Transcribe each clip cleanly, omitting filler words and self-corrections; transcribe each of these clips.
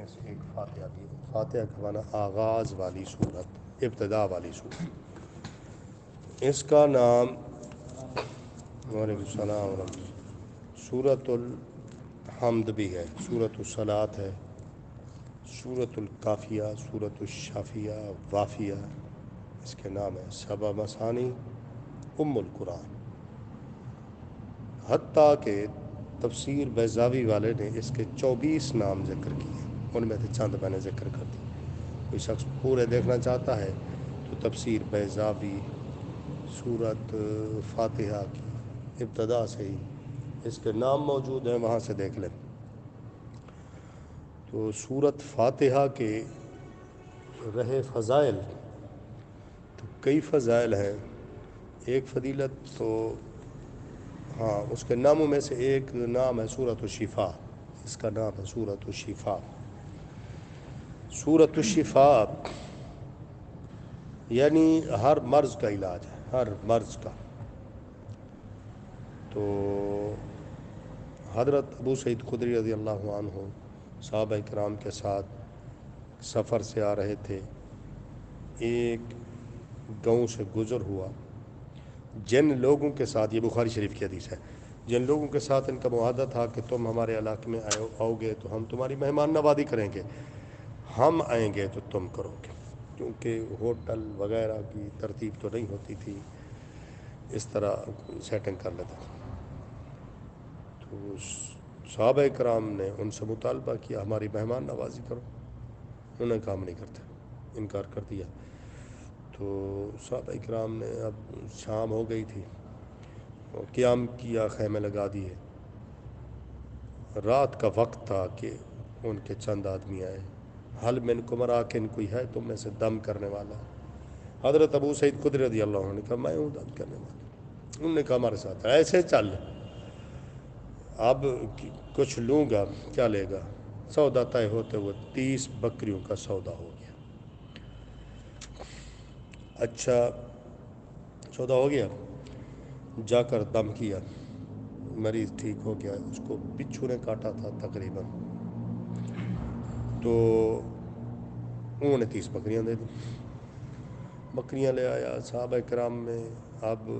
ایک فاتحہ بھی ہے۔ فاتحہ کا معنی آغاز والی صورت، ابتدا والی صورت۔ اس کا نام وعلیکم السلام ورحمۃ اللہ، سورۃ الحمد بھی ہے، سورۃ الصلاۃ ہے، سورۃ الکافیہ، سورۃ الشافیہ، وافیہ اس کے نام ہے۔ سبع مثانی ام القرآن، حتیٰ کہ تفسیر بیضاوی والے نے اس کے 24 نام ذکر کیے، ان میں سے چند میں نے ذکر کر دی۔ کوئی شخص پورے دیکھنا چاہتا ہے تو تفسیر بیضاوی سورۃ فاتحہ کی ابتدا سے ہی اس کے نام موجود ہیں، وہاں سے دیکھ لیں۔ تو سورۃ فاتحہ کے رہے فضائل تو کئی فضائل ہیں۔ ایک فضیلت تو ہاں، اس کے ناموں میں سے ایک نام ہے سورۃ الشفاء، اس کا نام ہے سورۃ الشفاء۔ سورۃ الشفاء یعنی ہر مرض کا علاج ہے، ہر مرض کا۔ تو حضرت ابو سعید خدری رضی اللہ عنہ صحابہ کرام کے ساتھ سفر سے آ رہے تھے، ایک گاؤں سے گزر ہوا۔ جن لوگوں کے ساتھ، یہ بخاری شریف کی حدیث ہے، جن لوگوں کے ساتھ ان کا معاہدہ تھا کہ تم ہمارے علاقے میں آؤ گے تو ہم تمہاری مہمان نوازی کریں گے، ہم آئیں گے تو تم کرو گے، کیونکہ ہوٹل وغیرہ کی ترتیب تو نہیں ہوتی تھی، اس طرح سیٹنگ کر لیتے تھے۔ تو صحابہ کرام نے ان سے مطالبہ کیا ہماری مہمان نوازی کرو، انہوں نے کام نہیں کرتے، انکار کر دیا۔ تو صحابہ کرام نے، اب شام ہو گئی تھی، قیام کیا، خیمے لگا دیے۔ رات کا وقت تھا کہ ان کے چند آدمی آئے، حل منکم راکن، کوئی ہے تم میں سے دم کرنے والا؟ حضرت ابو سعید خدری رضی اللہ عنہ نے کہا میں ہوں دم کرنے والا۔ انہوں نے کہا ہمارے ساتھ ایسے چل، اب کچھ لوں گا، کیا لے گا؟ سودا طے ہوتے ہوئے 30 بکریوں کا سودا ہو گیا۔ اچھا، سودا ہو گیا، جا کر دم کیا، مریض ٹھیک ہو گیا، اس کو بچھو نے کاٹا تھا تقریباً، تو انہوں نے 30 بکریاں دے دی۔ بکریاں لے آیا صحابہ کرام میں، اب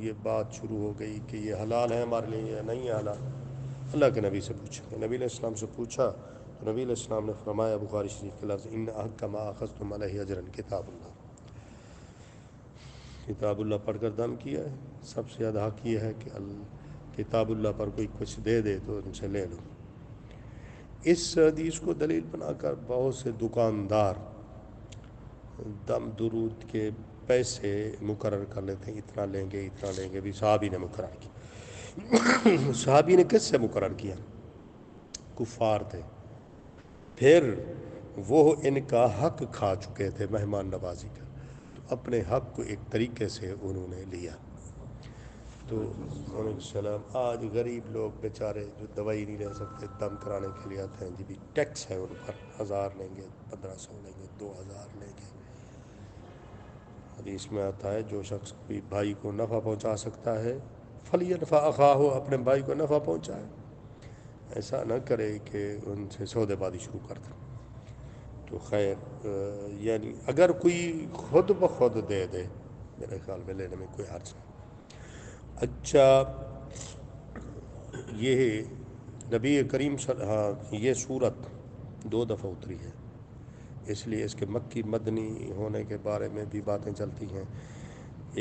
یہ بات شروع ہو گئی کہ یہ حلال ہے ہمارے لیے یا نہیں ہے حلال۔ اللہ کے نبی سے پوچھا، نبی علیہ السلام سے پوچھا تو نبی علیہ السلام نے فرمایا، بخاری شریف کے لفظ، ان احق ما اخذتم علیہ اجرا کتاب اللہ، کتاب اللہ پڑھ کر دم کیا ہے، سب سے زیادہ حق یہ ہے کہ کتاب اللہ پر کوئی کچھ دے دے تو ان سے لے لو۔ اس حدیث کو دلیل بنا کر بہت سے دکاندار دم درود کے پیسے مقرر کر لیتے ہیں، اتنا لیں گے اتنا لیں گے، بھی صحابی نے مقرر کیا۔ صحابی نے کس سے مقرر کیا؟ کفار تھے، پھر وہ ان کا حق کھا چکے تھے مہمان نوازی کا، تو اپنے حق کو ایک طریقے سے انہوں نے لیا۔ تو علیکم السلام، آج غریب لوگ بیچارے جو دوائی نہیں لے سکتے، دم کرانے کے لیے آتے ہیں، جی بھی ٹیکس ہے ان پر، 1000 لیں گے، 1500 لیں گے، 2000 لیں گے۔ حدیث میں آتا ہے جو شخص کوئی بھائی کو نفع پہنچا سکتا ہے فَلْيَنْفَعْ أَخَاهُ، اپنے بھائی کو نفع پہنچائے، ایسا نہ کرے کہ ان سے سودے بازی شروع کر دے۔ تو خیر، یعنی اگر کوئی خود بخود دے دے، میرے خیال میں لینے میں کوئی حرج نہیں۔ اچھا، یہ نبی کریم ہاں، یہ صورت 2 دفعہ اتری ہے، اس لیے اس کے مکی مدنی ہونے کے بارے میں بھی باتیں چلتی ہیں۔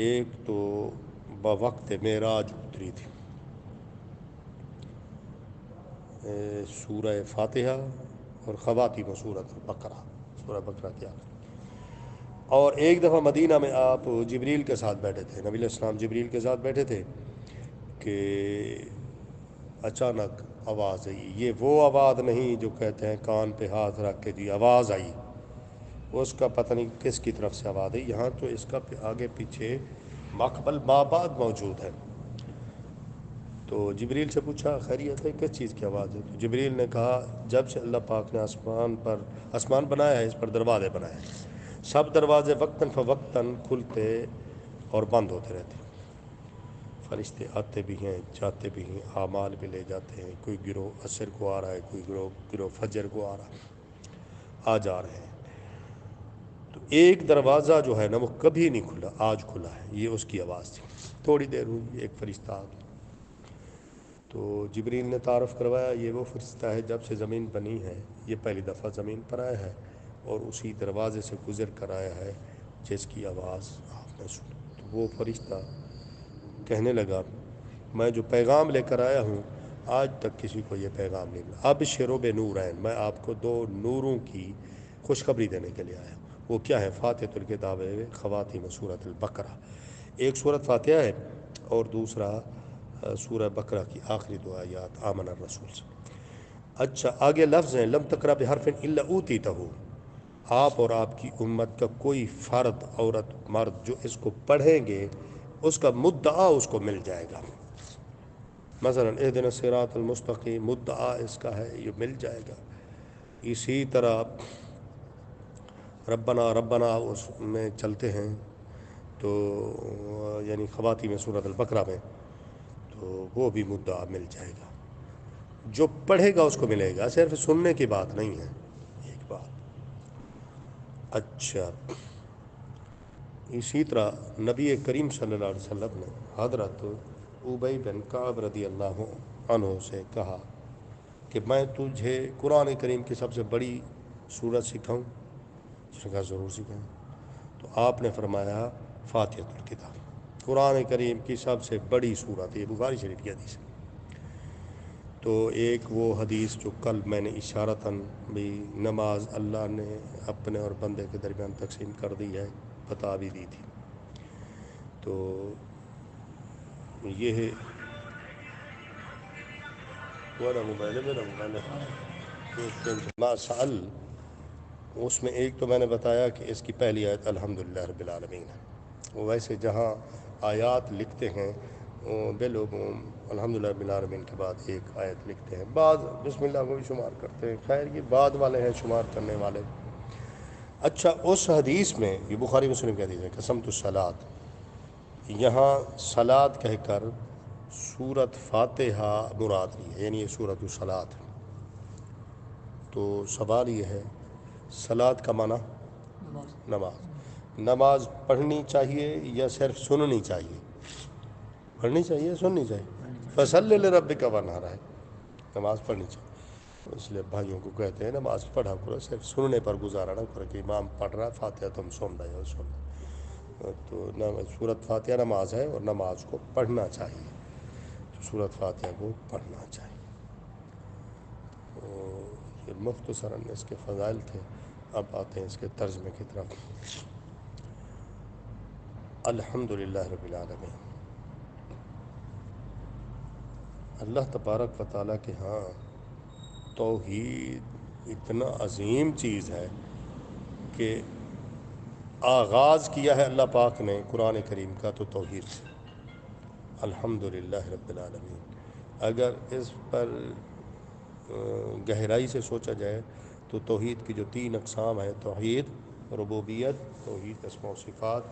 ایک تو بوقت معراج اتری تھی، سورہ فاتحہ اور خواتیم سورۃ البقرہ، سورہ بقرہ کیا، اور ایک دفعہ مدینہ میں آپ جبریل کے ساتھ بیٹھے تھے، نبی علیہ السلام جبریل کے ساتھ بیٹھے تھے کہ اچانک آواز آئی، یہ وہ آواز نہیں جو کہتے ہیں کان پہ ہاتھ رکھ کے جی آواز آئی، اس کا پتہ نہیں کس کی طرف سے آواز آئی، یہاں تو اس کا آگے پیچھے مقبل مابعد موجود ہے۔ تو جبریل سے پوچھا خیریت ہے، کس چیز کی آواز ہے؟ تو جبریل نے کہا جب سے اللہ پاک نے آسمان بنایا ہے، اس پر دروازے بنائے ہیں، سب دروازے وقتاً فوقتاً کھلتے اور بند ہوتے رہتے۔ فرشتے آتے بھی ہیں جاتے بھی ہیں، اعمال بھی لے جاتے ہیں، کوئی گروہ عصر کو آ رہا ہے، کوئی گروہ فجر کو آ رہا ہے، آ جا رہے ہیں۔ تو ایک دروازہ جو ہے نا وہ کبھی نہیں کھلا، آج کھلا ہے، یہ اس کی آواز تھی۔ تھوڑی دیر ہوئی ایک فرشتہ آ گیا، تو جبریل نے تعارف کروایا یہ وہ فرشتہ ہے جب سے زمین بنی ہے یہ پہلی دفعہ زمین پر آیا ہے اور اسی دروازے سے گزر کر آیا ہے جس کی آواز آپ نے سنی۔ تو وہ فرشتہ کہنے لگا میں جو پیغام لے کر آیا ہوں آج تک کسی کو یہ پیغام نہیں ملا، اب شروع نورین، میں آپ کو دو نوروں کی خوشخبری دینے کے لیے آیا ہوں۔ وہ کیا ہے؟ فاتحۃ الکتاب خواتیم سورۃ البقرہ، ایک سورۃ فاتحہ ہے اور دوسرا سورہ بقرہ کی آخری دو آیات آمن الرسول سے۔ اچھا آگے لفظ ہیں لم تقرأ بحرف الا اوتیتہ، آپ اور آپ کی امت کا کوئی فرد عورت مرد جو اس کو پڑھیں گے اس کا مدعا اس کو مل جائے گا۔ مثلا اہدنا الصراط المستقیم، مدعا اس کا ہے یہ مل جائے گا۔ اسی طرح ربنا ربنا اس میں چلتے ہیں تو یعنی خواتین سورۃ البقرہ میں، تو وہ بھی مدعا مل جائے گا، جو پڑھے گا اس کو ملے گا، صرف سننے کی بات نہیں ہے۔ ایک بات اچھا، اسی طرح نبی کریم صلی اللہ علیہ وسلم نے حضرت ابی بن کعب رضی اللہ عنہ سے کہا کہ میں تجھے قرآن کریم کی سب سے بڑی سورت سکھاؤں؟ اس نے کہا ضرور سکھائیں۔ تو آپ نے فرمایا فاتحۃ الکتاب، قرآن کریم کی سب سے بڑی سورت، یہ بخاری شریف کی حدیث ہے۔ تو ایک وہ حدیث جو کل میں نے اشارتاً بھی نماز اللہ نے اپنے اور بندے کے درمیان تقسیم کر دی ہے بتا بھی دی تھی، تو یہ ہے میرا موبائل ما سأل، اس میں ایک تو میں نے بتایا کہ اس کی پہلی آیت الحمدللہ رب العالمین ہے، ویسے جہاں آیات لکھتے ہیں بالعموم الحمدللہ رب العالمین کے بعد ایک آیت لکھتے ہیں، بعض بسم اللہ کو بھی شمار کرتے ہیں، خیر یہ بعد والے ہیں شمار کرنے والے۔ اچھا اس حدیث میں، یہ بخاری مسلم کی حدیث ہے، قسمت الصلاۃ، یہاں صلاۃ کہہ کر سورت فاتحہ مراد لی ہے، یعنی یہ سورت الصلاۃ ہے۔ تو سوال یہ ہے صلاۃ کا معنی نماز، نماز پڑھنی چاہیے یا صرف سننی چاہیے؟ پڑھنی چاہیے، سننی چاہیے؟ فصلی لربک وانحر ہے، نماز پڑھنی چاہیے۔ اس لیے بھائیوں کو کہتے ہیں نماز پڑھا کرو، صرف سننے پر گزارا نہ کرو کہ امام پڑھ رہا ہے فاتحہ تم سن رہے ہو، سن رہے ہو۔ تو سورت فاتحہ نماز ہے اور نماز کو پڑھنا چاہیے، تو سورت فاتحہ کو پڑھنا چاہیے۔ یہ مختصراً اس کے فضائل تھے، اب آتے ہیں اس کے ترجمے کی طرف۔ الحمدللہ رب العالمین، اللہ تبارک و تعالیٰ کے ہاں توحید اتنا عظیم چیز ہے کہ آغاز کیا ہے اللہ پاک نے قرآن کریم کا تو توحید سے، الحمدللہ رب العالمین۔ اگر اس پر گہرائی سے سوچا جائے تو توحید کی جو تین اقسام ہیں، توحید ربوبیت، توحید اسماء و صفات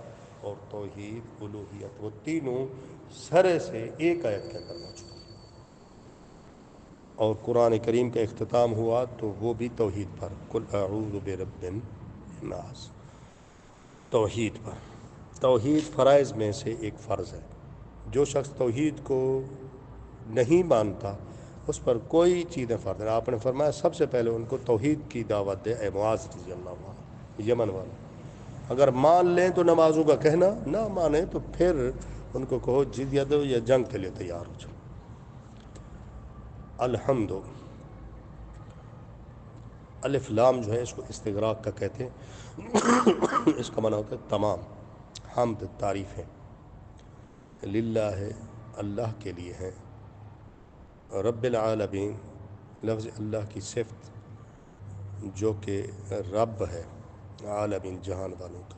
اور توحید الوہیت، وہ تینوں سرے سے ایک آیت کے اندر موجود ہیں، اور قرآن کریم کا اختتام ہوا تو وہ بھی توحید پر، قل اعوذ برب الناس، توحید پر۔ توحید فرائض میں سے ایک فرض ہے، جو شخص توحید کو نہیں مانتا اس پر کوئی چیزیں فرض ہیں۔ آپ نے فرمایا سب سے پہلے ان کو توحید کی دعوت دے، اے معاذ رضی اللہ عنہ، یمن والا، اگر مان لیں تو نمازوں کا کہنا، نہ مانیں تو پھر ان کو کہو جزیہ دو یا جنگ کے لیے تیار ہو جاؤ۔ الحمد، الف لام جو ہے اس کو استغراق کا کہتے ہیں، اس کا معنی ہوتا ہے تمام، حمد تعریفیں، للہ ہے اللہ کے لیے ہیں، رب العالمین لفظ اللہ کی صفت جو کہ رب ہے عالمین جہان والوں کا،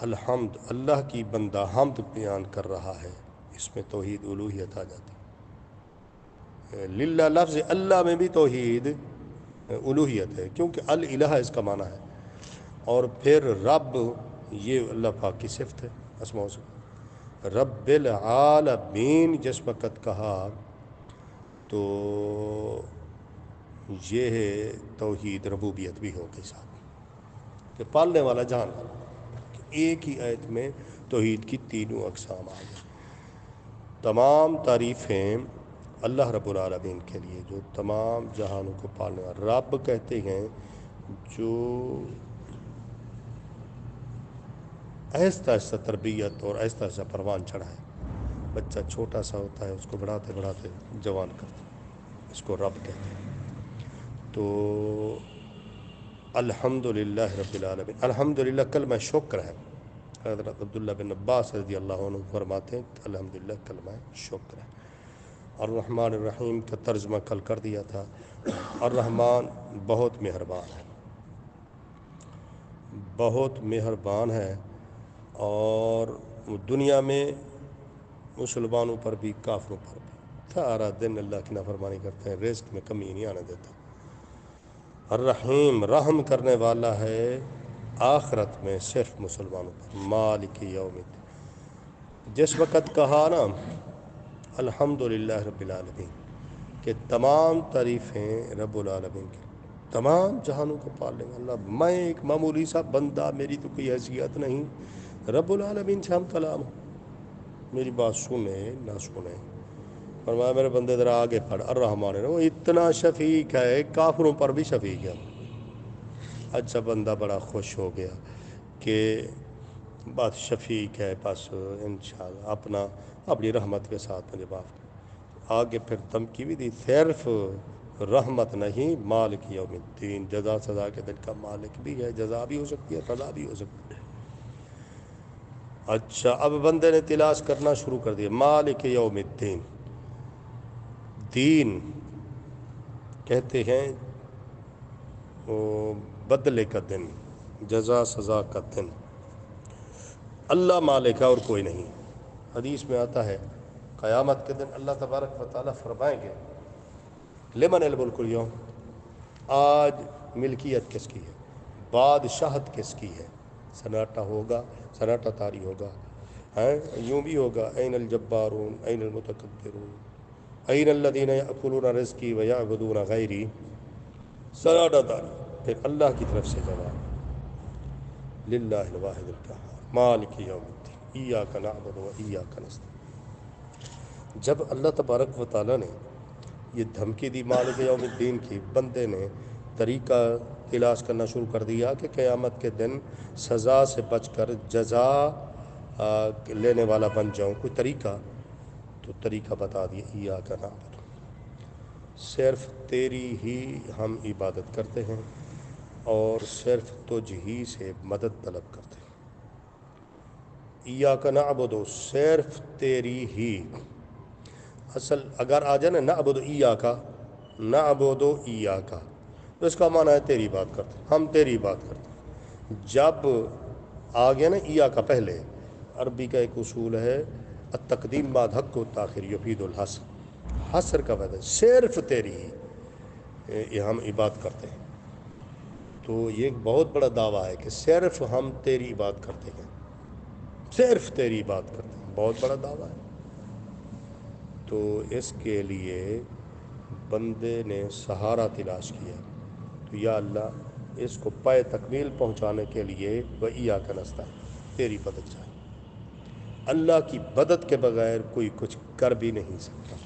الحمد اللہ کی بندہ حمد بیان کر رہا ہے، اس میں توحید الوہیت آ جاتی ہے۔ للہ لفظ اللہ میں بھی توحید الوہیت ہے، کیونکہ الالہ اس کا معنی ہے، اور پھر رب یہ اللہ پاک کی صفت ہے، اسماء و صفات۔ رب العالمین جس وقت کہا تو یہ ہے توحید ربوبیت بھی ہو گئی ساتھ کہ پالنے والا جان والا، کہ ایک ہی آیت میں توحید کی تینوں اقسام آ گئی۔ تمام تعریفیں اللہ رب العالمین کے لیے جو تمام جہانوں کو پالنے والا رب کہتے ہیں، جو آہستہ آہستہ تربیت اور آہستہ آہستہ پروان چڑھا ہے۔ بچہ چھوٹا سا ہوتا ہے، اس کو بڑھاتے بڑھاتے جوان کرتے ہیں، اس کو رب کہتے ہیں۔ تو الحمدللہ رب العالمین، الحمدللہ کلمہ شکر ہے۔ حضرت عبداللہ بن عباس رضی اللہ عنہ فرماتے ہیں کہ الحمدللہ کلمہ شکر ہے۔ الرحمن الرحیم کا ترجمہ کل کر دیا تھا۔ الرحمن بہت مہربان ہے، بہت مہربان ہے، اور دنیا میں مسلمانوں پر بھی کافروں پر بھی سارا دن اللہ کی نافرمانی کرتے ہیں، رزق میں کمی نہیں آنے دیتا۔ الرحیم رحم کرنے والا ہے آخرت میں صرف مسلمانوں پر، مالک یوم الدین۔ جس وقت کہا نا الحمدللہ رب العالمین کہ تمام تعریفیں رب العالمین کی، تمام جہانوں کو پالنے والا، میں ایک معمولی سا بندہ، میری تو کوئی حیثیت نہیں، رب العالمین سے ہم کلام ہوں، میری بات سنے نہ سنے۔ فرمایا میرے بندے ذرا آگے پڑھ، الرحمن وہ اتنا شفیق ہے، کافروں پر بھی شفیق ہے۔ اچھا بندہ بڑا خوش ہو گیا کہ بات شفیق ہے، بس انشاءاللہ اپنی رحمت کے ساتھ مجھے معاف کر۔ آگے پھر دھمکی بھی دی، صرف رحمت نہیں، مالک یوم الدین، جزا سزا کے دن کا مالک بھی ہے، جزا بھی ہو سکتی ہے، سزا بھی ہو سکتی ہے۔ اچھا اب بندے نے تلاش کرنا شروع کر دیا، مالک یوم الدین، دین کہتے ہیں وہ بدلے کا دن، جزا سزا کا دن۔ اللہ مالک ہے اور کوئی نہیں۔ حدیث میں آتا ہے قیامت کے دن اللہ تبارک و تعالیٰ فرمائیں گے لمن الملک اليوم، آج ملکیت کس کی ہے، بادشاہت کس کی ہے۔ سناٹا ہوگا، سناٹا طاری ہوگا، یوں بھی ہوگا این الجبارون این المتکبرون این الذین یأکلون رزقی ویعبدون غیری، سناٹا طاری۔ پھر اللہ کی طرف سے جواب، للہ الواحد القہار مالک یوم الدین ایاک نعبد و ایاک نستعین۔ جب اللہ تبارک و تعالیٰ نے یہ دھمکی دی مالک یوم الدین کی، بندے نے طریقہ تلاش کرنا شروع کر دیا کہ قیامت کے دن سزا سے بچ کر جزا لینے والا بن جاؤں، کوئی طریقہ، تو طریقہ بتا دیا، ایاک نعبد، صرف تیری ہی ہم عبادت کرتے ہیں اور صرف تجھ ہی سے مدد طلب کرتے ہیں۔ ایاک نعبد، صرف تیری ہی، اصل اگر آ جائے نا نعبد ایاک، نعبد ایاک، تو اس کا معنی ہے تیری بات کرتے ہیں، ہم تیری بات کرتے ہیں۔ جب آ گیا نا ایاک پہلے، عربی کا ایک اصول ہے التقدیم بعد حق و تاخیر یفید الحصر، حصر کا وعدہ، صرف تیری ہی یہ ہم عبادت کرتے ہیں۔ تو یہ ایک بہت بڑا دعویٰ ہے کہ صرف ہم تیری بات کرتے ہیں، صرف تیری بات کرتے ہیں، بہت بڑا دعویٰ ہے۔ تو اس کے لیے بندے نے سہارا تلاش کیا، تو یا اللہ اس کو پائے تکمیل پہنچانے کے لیے وَإِيَّاكَ نَسْتَعِينُ، تیری مدد چاہیے، اللہ کی مدد کے بغیر کوئی کچھ کر بھی نہیں سکتا۔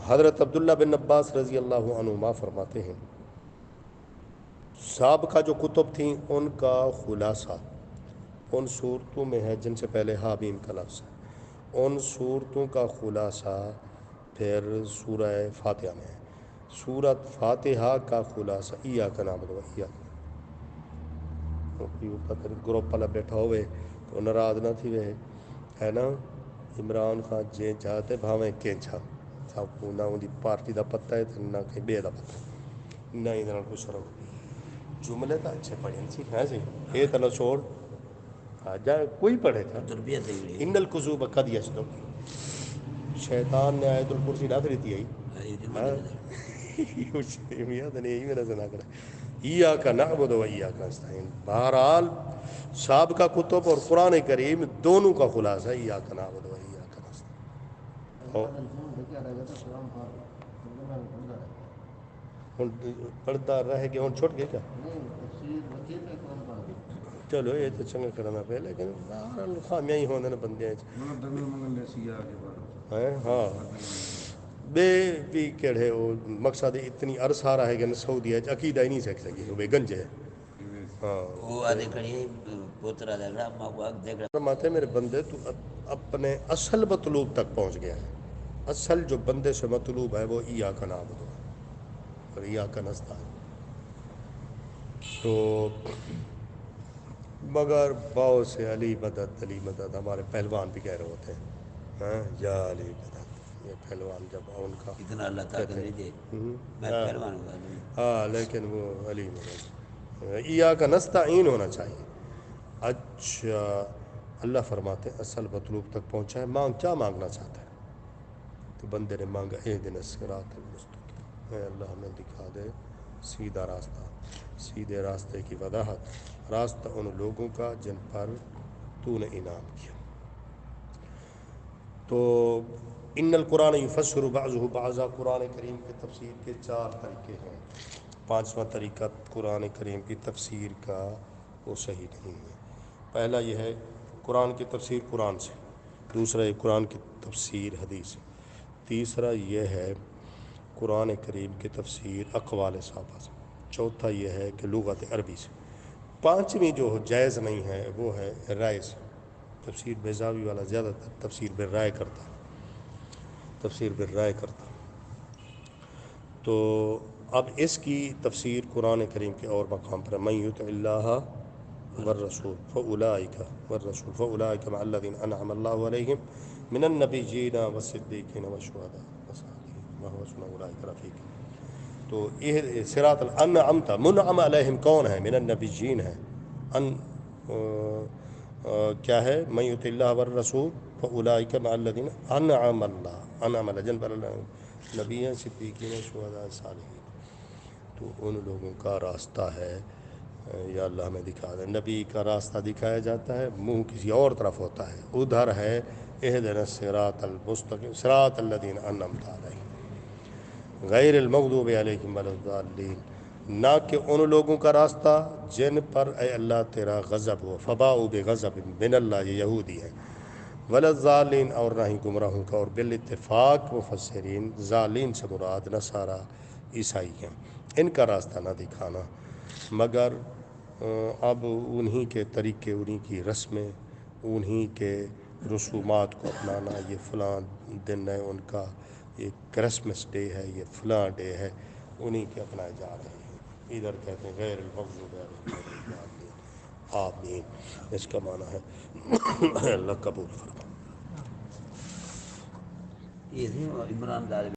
حضرت عبداللہ بن عباس رضی اللہ عنہما فرماتے ہیں سابقہ جو کتب تھیں ان کا خلاصہ ان صورتوں میں ہے جن سے پہلے حامیم کا لفظ ہے، ان صورتوں کا خلاصہ پھر سورہ فاتحہ میں ہے۔ سورت فاتحہ کا خلاصہ ایاک نعبد و ایاک، پتہ نہیں گروپ والا بیٹھا ہوئے تو ناراض نہ تھی وے، ہے نا، عمران خان جے چاہتے بھاویں کینچا، سب کو نہ ان دی پارٹی دا پتہ ہے تو نہ کہیں بے دا پتہ ہے، نہ ادھر کو شروع جملے تو اچھے پڑھیں سی ہے سی یہ تو نہ چھوڑ جائے کوئی پڑھے تھا ان القذوب قد یصدق، شیطان نے آیت الکرسی ڈاک رہی تھی میاد نے یہی میرا سنا کرا ایاک نعبد و ایاک نستعین. بہرحال سابقہ کتب اور قرآن کریم دونوں کا خلاصہ ایاک نعبد و ایاک نستعین. پڑھتا رہ کے ہوں چھوٹ گئے کیا؟ چلو یہ تو چنگا کرنا پہ لیکن خامیاں ہی ہونے نا بندے ہاں بے بھی کہڑے وہ مقصد اتنی عرص آ رہا ہے کہ سعودی ہے عقیدہ ہی نہیں سیکھ سکی وہ بے گنج ہے. فرماتے میرے بندے تو اپنے اصل مطلوب تک پہنچ گیا ہے. اصل جو بندے سے مطلوب ہے وہ ایاک نعبد اور ایاک نستعین. تو مگر باؤ سے علی مدد ہمارے پہلوان بھی کہہ رہے ہوتے ہیں ہاں یا علی مدد. یہ پہلوان جب ان کا اتنا اللہ کہتے طاقت نہیں دے میں ہیں پہلوان ہوا نہیں. ہاں لیکن وہ علی مدد ایاک نستعین ہونا چاہیے. اچھا اللہ فرماتے ہیں اصل مطلوب تک پہنچا ہے. مانگ کیا مانگنا چاہتا ہے؟ تو بندے نے مانگا اہدنا الصراط المستقیم. اے اللہ ہمیں دکھا دے سیدھا راستہ. سیدھے راستے کی وضاحت راستہ ان لوگوں کا جن پر تو نے انعام کیا. تو ان القرآن یفسر بعضہ بعضا. قرآن کریم کے تفسیر کے 4 طریقے ہیں. 5واں طریقہ قرآن کریم کی تفسیر کا وہ صحیح نہیں ہے. پہلا یہ ہے قرآن کی تفسیر قرآن سے. دوسرا یہ قرآن کی تفسیر حدیث سے. تیسرا یہ ہے قرآن کریم کی تفسیر اقوال صحابہ سے. چوتھا یہ ہے کہ لغت عربی سے. 5ویں جو جائز نہیں ہے وہ ہے رائے سے. تفسیر بیضاوی والا زیادہ تر تفسیر بالرائے کرتا. تفسیر بالرائے کرتا. تو اب اس کی تفسیر قرآن کریم کے اور مقام پر من یطع اللہ والرسول فاولئک مع الذین انعم اللہ علیہم من النبیین والصدیقین والشہداء والصالحین وحسن اولئک رفیقا. تو یہ صراط الانعمت منعم علیہم کون ہے؟ من النبیین ہے. کیا ہے؟ من یطع اللہ والرسول فاولئک مع الذین انعم اللہ جن پر نبی ہیں صدیقین شہداء صالحین. تو ان لوگوں کا راستہ ہے. یا اللہ ہمیں دکھا دے. نبی کا راستہ دکھایا جاتا ہے منہ کسی اور طرف ہوتا ہے. ادھر ہے اہدنا الصراط المستقیم صراط الذین انعمت علیہم غیر المغضوب علیہم ولا الضالین. نہ کہ ان لوگوں کا راستہ جن پر اے اللہ تیرا غضب ہو. فباؤوا بغضب من اللہ یہ یہودی ہیں. ولا الضالین اور نہ ہی گمراہوں کا. اور بالاتفاق مفسرین ضالین سے مراد نصارہ عیسائی ہیں. ان کا راستہ نہ دکھانا مگر اب انہی کے طریقے انہی کی رسمیں انہی کے رسومات کو اپنانا. یہ فلاں دن ہے ان کا یہ کرسمس ڈے ہے یہ فلاں ڈے ہے انہی کے اپنائے جا رہے ہیں. ادھر کہتے ہیں غیر المغضوب علیہم ولا الضالین. آمین. اس کا معنی ہے اللہ قبول فرما. یہ عمران دار